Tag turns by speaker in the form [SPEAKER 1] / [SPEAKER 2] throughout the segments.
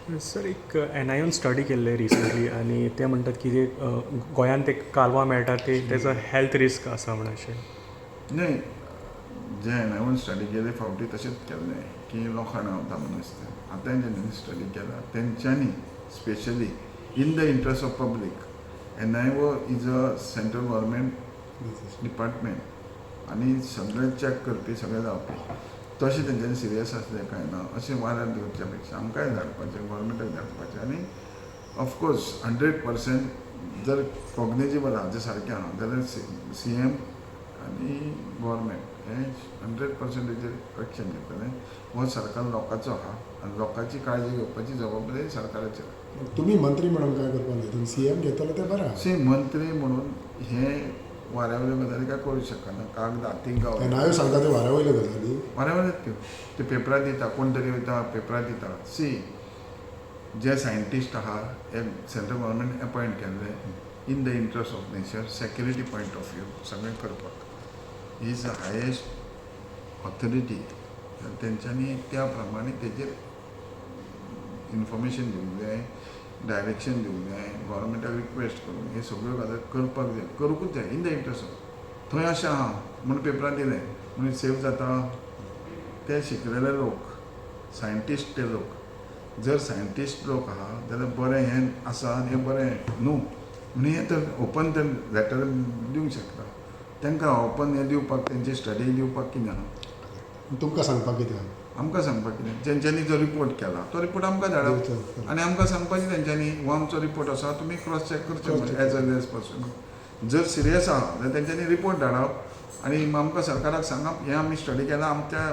[SPEAKER 1] Sir एक NIOन study केल्ले recently आनी ते म्हणटात की जे गोंयांत ते कालवां मेळटा ते तेजो हेल्थ रिस्क आसा म्हण अशें.
[SPEAKER 2] नाही, जे हांवें स्टडी केले फावटी तशेंच केल्लें की लोकांना वता मनीस ते आतां जेन्ना स्टडी केला तेंच्यांनी specially in the interest of public NIO is a central government department आनी सगळें चॅक करपी सगळें जावपी तशें तेंच्यांनी सिरियस आसलें कांय ना अशें वाऱ्यार दिवच्या पेक्षा आमकांय धाडपाचें गव्हर्मेंटाक धाडपाचें आनी ऑफकोर्स 100% जर कॉग्नेजिबल आहा जें सारकें आहा जाल्यार CM आनी गव्हर्मेंट हें 100% हेजेर एक्शन घेतलें. हो सरकार लोकांचो आहा आनी लोकांची काळजी घेवपाची जबाबदारी सरकाराची आहा.
[SPEAKER 3] तुम्ही मंत्री म्हणून काय करपाक जाय, तुम्ही CM घेतलो ते बरं.
[SPEAKER 2] मंत्री म्हणून हें वाऱ्यावयल्यो गजाली काय करूंक शकना. कागदां तिंगा
[SPEAKER 3] NIO सांगता ते वाऱ्यावयल्यो गजाली
[SPEAKER 2] वाऱ्यावयल्योच त्यो ते पेपरार दिता कोण तरी वयता पेपरार दिता. जे सायंटिस्ट आहा हे सेंट्रल गव्हर्मेंट अपॉयंट केल्ले in the interest of nature security point of view सगळें करपाक he is the highest authority. तेंच्यांनी त्या प्रमाणे तेजेर इन्फॉर्मेशन दिवंक जाय, डायरेक्शन दिवंक जाय, गव्हर्मेंटाक रिक्वेस्ट करून हे सगळ्यो गजाली करपाक जाय, करूंकूच जाय इन द इंट्रस्ट ऑफ. थंय अशें आहा म्हणून पेपरार दिलें म्हणून सेव जाता. ते शिकलेले लोक सायंटिस्ट ते लोक जर सायंटिस्ट लोक आहा जाल्यार बरें हें आसा आनी हें बरें न्हू म्हणून हें तर ओपन ते लॅटर दिवंक शकता. तांकां ओपन हें दिवपाक तेंची स्टडी दिवपाक कितें आहा.
[SPEAKER 3] तुमकां सांगपाक कितें आहा?
[SPEAKER 2] आमकां सांगपाक कितें तेंच्यांनी जो रिपोर्ट केला तो रिपोर्ट आमकां धाडप आनी आमकां सांगपाचें तेंच्यांनी हो आमचो रिपोर्ट आसा तुमी क्रॉस चॅक करचें एज अर्ली एज पॉसिबल. जर सिरियस आहा जाल्यार तेंच्यांनी रिपोर्ट धाडप आनी आमकां सरकाराक सांगप हें आमी स्टडी केलां आमच्या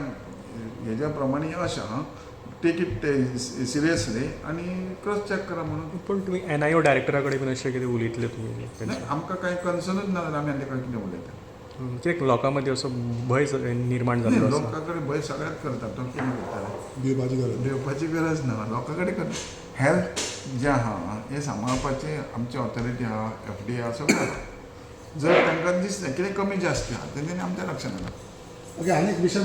[SPEAKER 2] हेज्या प्रमाणे अशें आहा टेक इट सिरियसली आनी क्रॉस चॅक करा म्हणून.
[SPEAKER 1] पूण तुमी NIO डायरेक्टरा कडेन बीन अशें कितें उलयतले तुमी?
[SPEAKER 2] नाही, आमकां कांय कन्सर्नूच ना जाल्यार आमी आनी ताका कितें उलयता.
[SPEAKER 1] कित्याक लोकां मदीं असो भंय निर्माण जाल्लो आसा.
[SPEAKER 2] लोकां कडेन भंय सगळ्यात करता तो कितें करता
[SPEAKER 3] भिवपाची गरज ना.
[SPEAKER 2] भिवपाची गरज ना. लोकां कडेन करता हेल्थ जें आहा हें सांबाळपाचें आमची ऑथॉरिटी आहा FDA आहा सगळें आहा. जर तांकां दिसलें कितें कमी जास्त आहा तेंच्यांनी आमच्या लक्षांत येता.
[SPEAKER 3] ओके, आनी एक विशय